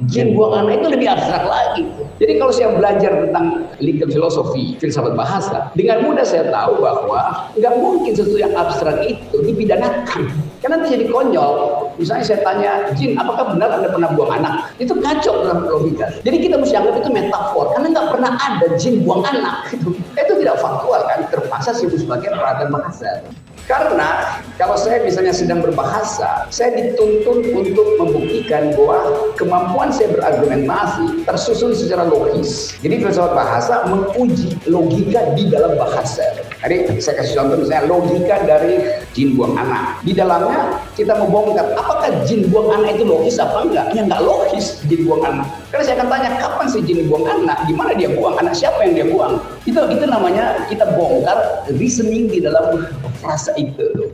Jin buang anak itu lebih abstrak lagi. Jadi kalau saya belajar tentang legal philosophy, filsafat bahasa, dengan mudah saya tahu bahwa nggak mungkin sesuatu yang abstrak itu dipidanakan. Karena nanti jadi konyol. Misalnya saya tanya, Jin, apakah benar Anda pernah buang anak? Itu kacau dalam logika. Jadi kita mesti anggap itu metafor, karena nggak pernah ada jin buang anak. Itu tidak faktual kan, terpaksa disebut sebagai peralatan bahasa. Karena kalau saya misalnya sedang berbahasa, saya dituntun untuk membuktikan bahwa kemampuan saya berargumentasi tersusun secara logis. Jadi filsafat bahasa menguji logika di dalam bahasa. Jadi saya kasih contoh misalnya logika dari jin buang anak. Di dalamnya kita membongkar apakah jin buang anak itu logis apa enggak? Ya enggak logis jin buang anak. Karena saya akan tanya kapan sih jin buang anak? Di mana dia buang anak? Siapa yang dia buang? Itu namanya kita bongkar reasoning di dalam frasa itu.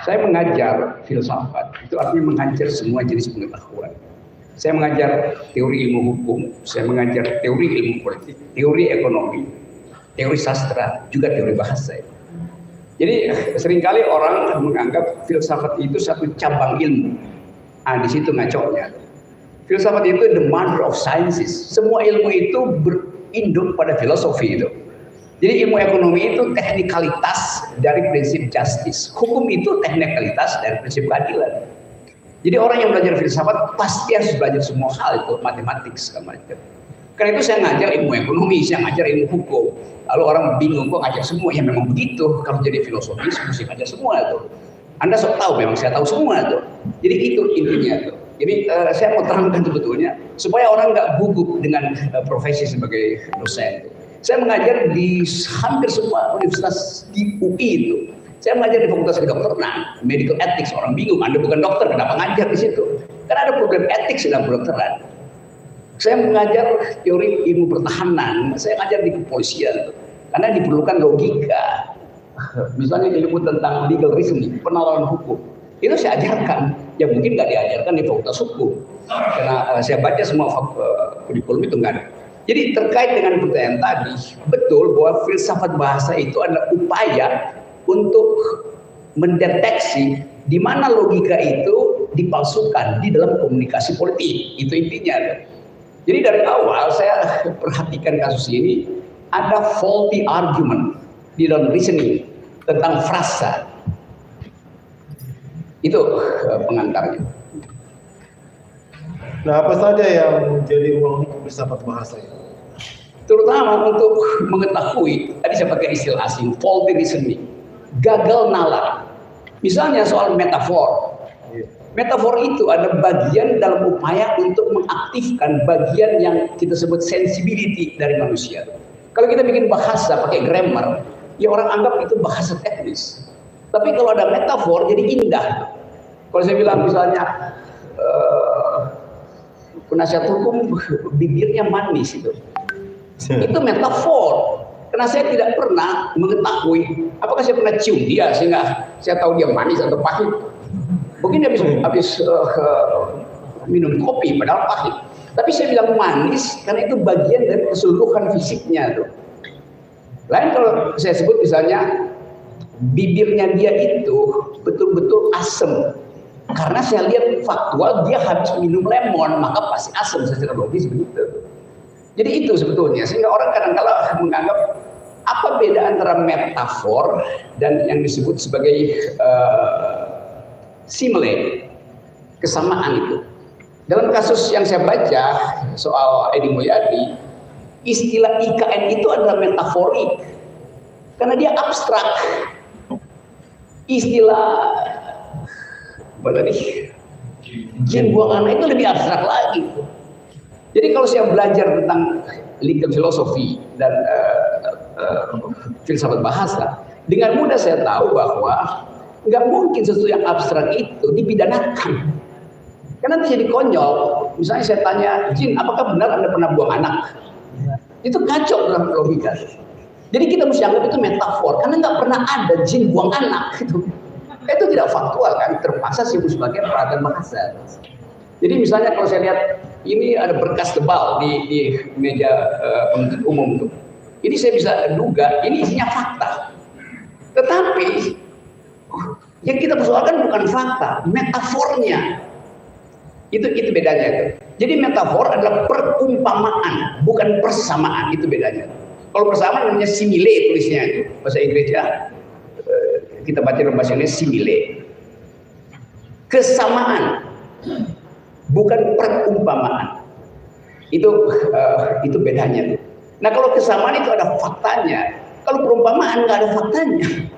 Saya mengajar filsafat, itu artinya mengajar semua jenis pengetahuan. Saya mengajar teori ilmu hukum, saya mengajar teori ilmu politik, teori ekonomi, teori sastra, juga teori bahasa. Jadi seringkali orang menganggap filsafat itu satu cabang ilmu. Di situ ngaconya. Filsafat itu the mother of sciences. Semua ilmu itu berinduk pada filosofi itu. Jadi ilmu ekonomi itu teknikalitas dari prinsip justice. Hukum itu teknikalitas dari prinsip keadilan. Jadi orang yang belajar filsafat pasti harus belajar semua hal itu, matematik segala macam. Karena itu saya ngajar ilmu ekonomi, saya ngajar ilmu hukum. Lalu orang bingung, kok ngajar semua? Ya memang begitu. Kalau jadi filosofis mesti ngajar semua itu. Anda sok tahu, memang saya tahu semua itu. Jadi itu intinya itu. Jadi saya mau terangkan sebetulnya supaya orang nggak gugup dengan profesi sebagai dosen. Saya mengajar di hampir semua universitas di UI itu. Saya mengajar di Fakultas Kedokteran, Medical Ethics. Orang bingung, Anda bukan dokter, kenapa ngajar di situ? Karena ada program etik dalam kedokteran. Saya mengajar teori ilmu pertahanan, saya mengajar di kepolisian. Karena diperlukan logika. Misalnya ilmu tentang legal reasoning, penalaran hukum. Itu saya ajarkan, yang mungkin nggak diajarkan di Fakultas Hukum. Karena saya baca semua kurikulum itu nggak ada. Jadi terkait dengan pertanyaan tadi, betul bahwa filsafat bahasa itu adalah upaya untuk mendeteksi di mana logika itu dipalsukan di dalam komunikasi politik. Itu intinya. Jadi dari awal saya perhatikan kasus ini, ada faulty argument di dalam reasoning tentang frasa. Itu pengantarnya. Nah, apa saja yang menjadi ruang lingkup filsafat bahasa itu? Terutama untuk mengetahui, tadi saya pakai istilah asing, faulty reasoning, gagal nalar. Misalnya soal metafor. Metafor itu ada bagian dalam upaya untuk mengaktifkan bagian yang kita sebut sensibility dari manusia. Kalau kita bikin bahasa pakai grammar, ya orang anggap itu bahasa teknis. Tapi kalau ada metafor jadi indah. Kalau saya bilang misalnya penasihat hukum bibirnya manis itu metafor. Karena saya tidak pernah mengetahui apakah saya pernah cium dia sehingga saya tahu dia manis atau pahit. Mungkin dia habis minum kopi padahal pahit. Tapi saya bilang manis karena itu bagian dari keseluruhan fisiknya tuh. Lain kalau saya sebut misalnya bibirnya dia itu betul-betul asam. Karena saya lihat faktual dia habis minum lemon, maka pasti asam secara logis begitu. Jadi itu sebetulnya, sehingga orang kadang-kala menganggap apa beda antara metafor dan yang disebut sebagai simile, kesamaan itu. Dalam kasus yang saya baca soal Edi Mulyadi, istilah IKN itu adalah metaforik karena dia abstrak. Istilah apa tadi? Jin buang anak itu lebih abstrak lagi. Jadi kalau saya belajar tentang legal filosofi dan filsafat bahasa, dengan mudah saya tahu bahwa nggak mungkin sesuatu yang abstrak itu dipidanakan. Karena nanti jadi konyol. Misalnya saya tanya, Jin, apakah benar Anda pernah buang anak? Itu kacau dalam logika. Jadi kita mesti anggap itu metafor, karena nggak pernah ada jin buang anak. Itu tidak faktual kan, terpaksa sih sebagai peralatan bahasa. Jadi misalnya kalau saya lihat ini ada berkas tebal di meja penuntut umum tuh. Ini saya bisa duga ini isinya fakta. Tetapi yang kita persoalkan bukan fakta, metafornya. Itu bedanya itu. Jadi metafor adalah perumpamaan, bukan persamaan, itu bedanya. Kalau persamaan namanya simile tulisnya itu bahasa Inggrisnya. Kita baca dalam bahasa Indonesia simile. Kesamaan, bukan perumpamaan. Itu bedanya. Nah kalau kesamaan itu ada faktanya, kalau perumpamaan nggak ada faktanya.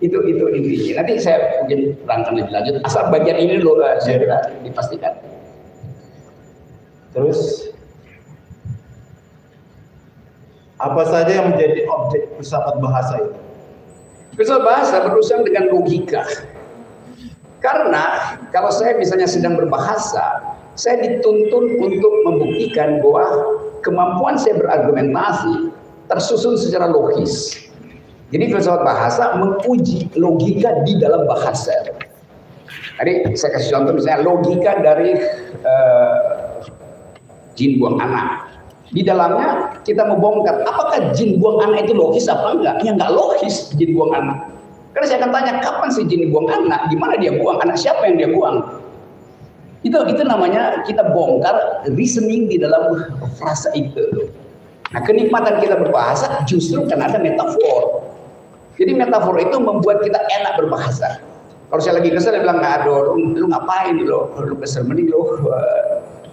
Itu intinya. Nanti saya mungkin terangkan lebih lanjut. Asal bagian ini dulu saya kira dipastikan. Terus apa saja yang menjadi objek filsafat bahasa itu? Filsafat bahasa berurusan dengan logika. Karena kalau saya misalnya sedang berbahasa, saya dituntun untuk membuktikan bahwa kemampuan saya berargumentasi tersusun secara logis. Jadi filsafat bahasa menguji logika di dalam bahasa. Tadi saya kasih contoh misalnya logika dari jin buang anak. Di dalamnya kita membongkar apakah jin buang anak itu logis apa enggak? Ya enggak logis jin buang anak. Karena saya akan tanya kapan sih jin buang anak? Di mana dia buang anak? Siapa yang dia buang? Itu namanya kita bongkar reasoning di dalam frasa itu. Nah kenikmatan kita berbahasa justru karena ada metafor. Jadi metafor itu membuat kita enak berbahasa. Kalau saya lagi kesel, dia bilang, aduh, lu ngapain lu kesel, mending lu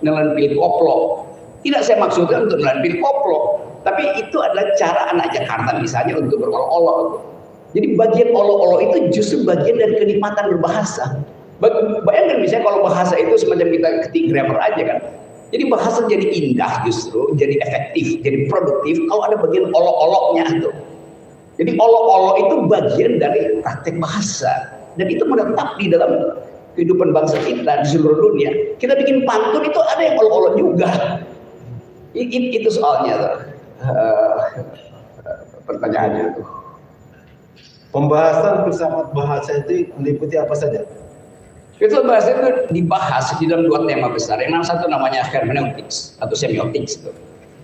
nelen pil koplo. Tidak saya maksudkan untuk nelen pil koplo, tapi itu adalah cara anak Jakarta misalnya untuk berolok-olok. Jadi bagian olok-olok itu justru bagian dari kenikmatan berbahasa. Bayangkan misalnya kalau bahasa itu semacam kita ketik grammar aja kan. Jadi bahasa jadi indah justru, jadi efektif, jadi produktif kalau ada bagian olok-oloknya tuh. Jadi olok-olok itu bagian dari praktek bahasa dan itu menetap di dalam kehidupan bangsa kita di seluruh dunia. Kita bikin pantun itu ada yang olok-olok juga. Itu soalnya pertanyaannya tuh. Pembahasan filsafat bahasa itu meliputi apa saja? Filsafat bahasa itu dibahas di dalam dua tema besar. Yang satu namanya hermeneutics atau semiotics itu.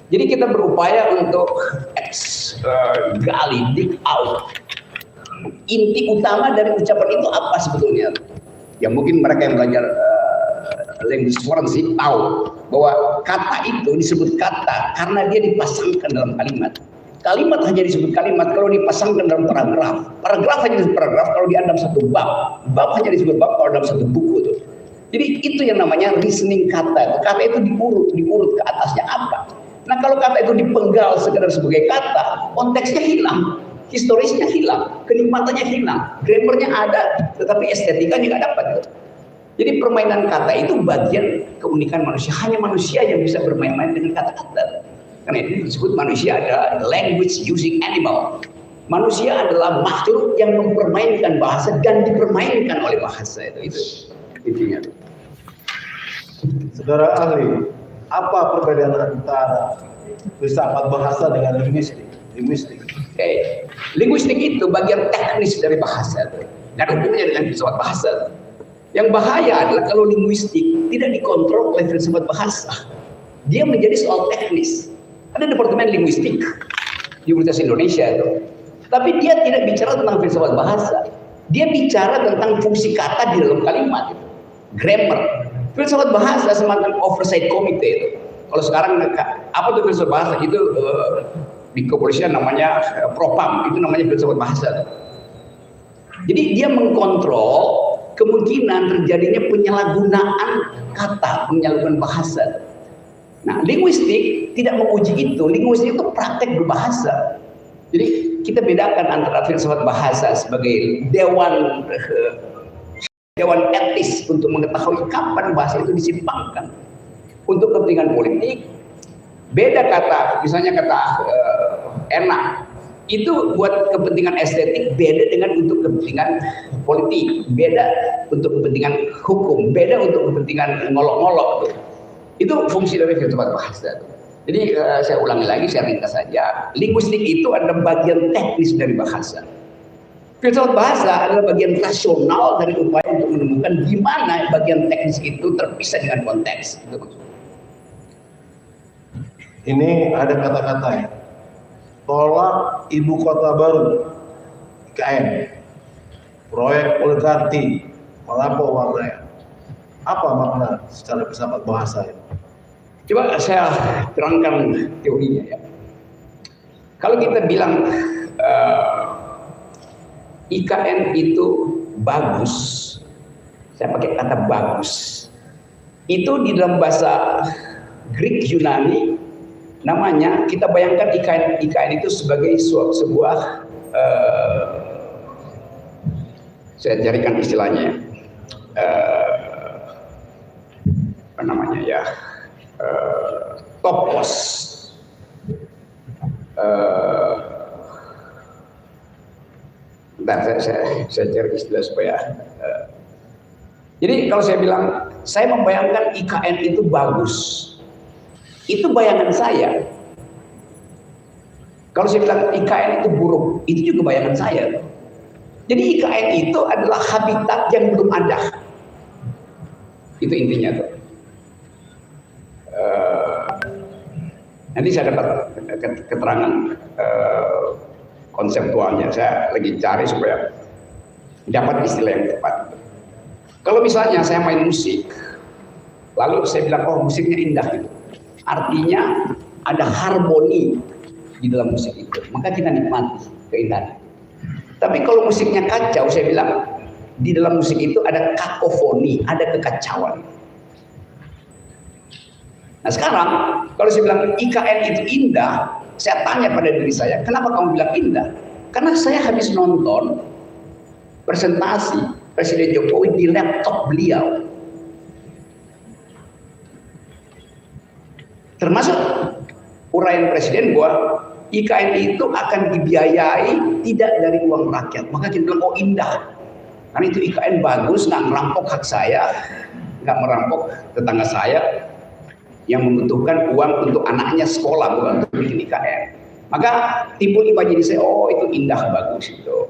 Jadi kita berupaya untuk gali, dig out. Inti utama dari ucapan itu apa sebetulnya? Ya mungkin mereka yang belajar language forensik tahu bahwa kata itu disebut kata karena dia dipasangkan dalam kalimat. Kalimat hanya disebut kalimat kalau dipasangkan dalam paragraf. Paragraf hanya disebut paragraf kalau di dalam satu bab. Bab hanya disebut bab kalau dalam satu buku. Tuh. Jadi itu yang namanya reasoning kata. Kata itu diurut ke atasnya apa? Nah kalau kata itu dipenggal sekedar sebagai kata, konteksnya hilang, historisnya hilang, kenikmatannya hilang, grammarnya ada, tetapi estetikanya nggak dapat. Jadi permainan kata itu bagian keunikan manusia. Hanya manusia yang bisa bermain-main dengan kata-kata. Karena itu disebut manusia adalah language using animal. Manusia adalah makhluk yang mempermainkan bahasa dan dipermainkan oleh bahasa itu intinya. Saudara ahli, apa perbedaan antara filsafat bahasa dengan linguistik? Okay. Linguistik itu bagian teknis dari bahasa. Dan hubungannya dengan filsafat bahasa. Yang bahaya adalah kalau linguistik tidak dikontrol oleh filsafat bahasa. Dia menjadi soal teknis. Ada departemen linguistik di Universitas Indonesia itu. Tapi dia tidak bicara tentang filsafat bahasa. Dia bicara tentang fungsi kata di dalam kalimat. Grammar. Filsafat bahasa semacam oversight committee itu. Kalau sekarang apa tuh filsafat bahasa itu di kepolisian namanya propam, itu namanya filsafat bahasa. Jadi dia mengkontrol kemungkinan terjadinya penyalahgunaan kata, penyalahgunaan bahasa. Nah, linguistik tidak menguji itu. Linguistik itu praktek berbahasa. Jadi kita bedakan antara filsafat bahasa sebagai dewan etis untuk mengetahui kapan bahasa itu disimpangkan untuk kepentingan politik. Beda kata, misalnya kata enak, itu buat kepentingan estetik, beda dengan untuk kepentingan politik, beda untuk kepentingan hukum, beda untuk kepentingan ngolok-ngolok. Itu fungsi dari filsafat bahasa. Jadi saya ulangi lagi, saya ringkas saja. Linguistik itu adalah bagian teknis dari bahasa. Filsafat bahasa adalah bagian rasional dari upaya untuk menemukan di mana bagian teknis itu terpisah dengan konteks. Itu maksudnya. Ini ada kata-kata ya. Tolak ibu kota baru, IKN, proyek oligarki, melampau warnanya. Apa makna secara filsafat bahasa ini? Coba saya terangkan teorinya ya. Kalau kita bilang IKN itu bagus, saya pakai kata bagus. Itu di dalam bahasa Greek Yunani namanya, kita bayangkan IKN itu sebagai sebuah saya carikan istilahnya apa namanya ya, topos, saya cari istilah supaya jadi kalau saya bilang saya membayangkan IKN itu bagus, itu bayangan saya. Kalau saya bilang IKN itu buruk, itu juga bayangan saya. Jadi IKN itu adalah habitat yang belum ada. Itu intinya tuh. Nanti saya dapat keterangan konseptualnya. Saya lagi cari supaya dapat istilah yang tepat. Kalau misalnya saya main musik, lalu saya bilang, oh musiknya indah gitu. Artinya ada harmoni di dalam musik itu, maka kita nikmati keindahan. Tapi kalau musiknya kacau, saya bilang di dalam musik itu ada kakofoni, ada kekacauan. Nah sekarang kalau saya bilang IKN itu indah, saya tanya pada diri saya, kenapa kamu bilang indah? Karena saya habis nonton presentasi Presiden Jokowi di laptop beliau. Termasuk uraian presiden bahwa IKN itu akan dibiayai tidak dari uang rakyat. Maka kita bilang, oh indah. Karena itu IKN bagus, nggak merampok hak saya, nggak merampok tetangga saya yang membutuhkan uang untuk anaknya sekolah, bukan untuk bikin IKN. Maka timbul imajinasi saya, oh itu indah, bagus itu.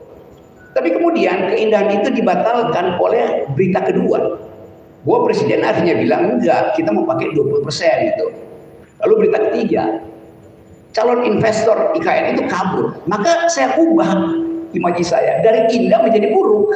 Tapi kemudian keindahan itu dibatalkan oleh berita kedua. Bahwa presiden akhirnya bilang, enggak, kita mau pakai 20% itu. Lalu berita ketiga, calon investor IKN itu kabur. Maka saya ubah imajinasi saya dari indah menjadi buruk.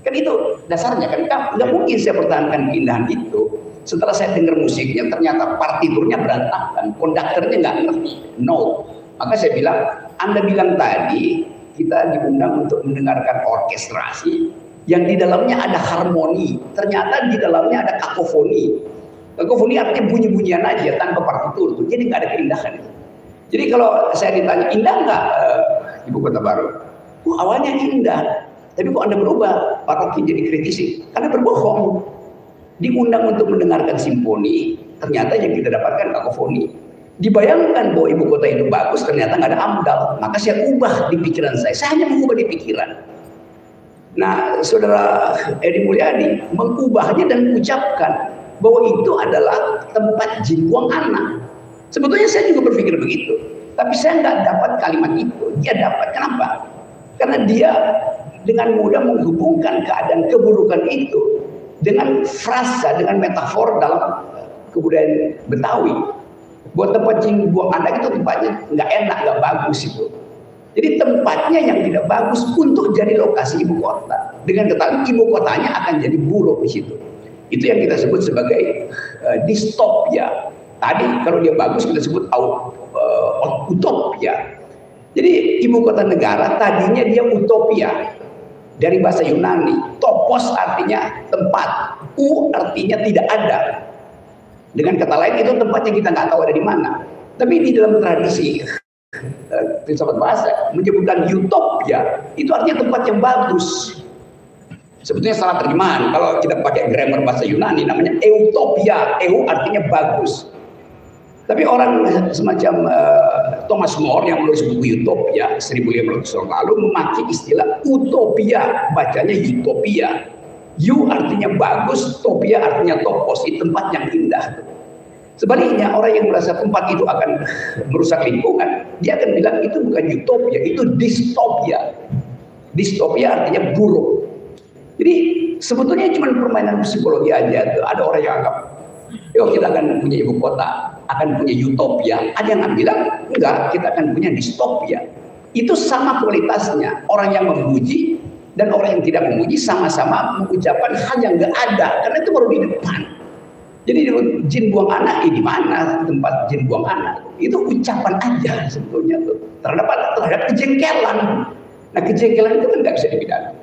Kan itu dasarnya, kan nggak mungkin saya pertahankan keindahan itu. Setelah saya dengar musiknya, ternyata partiturnya berantakan, konduktornya nggak ngerti, no. Maka saya bilang, Anda bilang tadi kita diundang untuk mendengarkan orkestrasi yang di dalamnya ada harmoni, ternyata di dalamnya ada kakofoni. Kakofoni artinya bunyi-bunyian aja tanpa partitur, jadi nggak ada keindahan. Jadi kalau saya ditanya indah nggak ibu kota baru? Awalnya indah, tapi kok Anda berubah? Pak Rocky jadi kritisi, karena berbohong. Diundang untuk mendengarkan simfoni, ternyata yang kita dapatkan kakofoni. Dibayangkan bahwa ibu kota itu bagus, ternyata nggak ada amdal. Maka saya ubah di pikiran saya hanya mengubah di pikiran. Nah, saudara Edi Mulyadi mengubahnya dan mengucapkan bahwa itu adalah tempat jin buang anak. Sebetulnya saya juga berpikir begitu, tapi saya nggak dapat kalimat itu. Dia dapat, kenapa? Karena dia dengan mudah menghubungkan keadaan keburukan itu dengan frasa, dengan metafor dalam kebudayaan Betawi. Buat tempat jin buang anak itu tempatnya nggak enak, nggak bagus itu. Jadi tempatnya yang tidak bagus untuk jadi lokasi ibu kota. Dengan ketahuan ibu kotanya akan jadi buruk di situ. Itu yang kita sebut sebagai distopia. Tadi kalau dia bagus kita sebut utopia. Jadi ibu kota negara tadinya dia utopia. dari bahasa Yunani. Topos artinya tempat, u artinya tidak ada. Dengan kata lain itu tempatnya kita nggak tahu ada di mana. Tapi di dalam tradisi filsafat bahasa menyebutkan utopia itu artinya tempat yang bagus. Sebetulnya salah terjemahan. Kalau kita pakai grammar bahasa Yunani namanya eutopia. Eu artinya bagus. Tapi orang semacam Thomas More yang menulis buku Utopia 1500 tahun lalu memakai istilah utopia, bacanya utopia. U artinya bagus, topia artinya topos, itu tempat yang indah. Sebaliknya orang yang merasa tempat itu akan merusak lingkungan, dia akan bilang itu bukan utopia, itu distopia. Distopia artinya buruk. Jadi sebetulnya cuma permainan psikologi aja. Ada orang yang anggap, yuk kita akan punya ibu kota, akan punya utopia. Ada yang bilang, enggak, kita akan punya distopia. Itu sama kualitasnya. Orang yang memuji dan orang yang tidak memuji sama-sama mengucapkan hal yang enggak ada. Karena itu baru di depan. Jadi jin buang anak, di mana tempat jin buang anak? Itu ucapan aja sebetulnya tuh. Terhadap kejengkelan. Nah kejengkelan itu kan enggak bisa dipidana.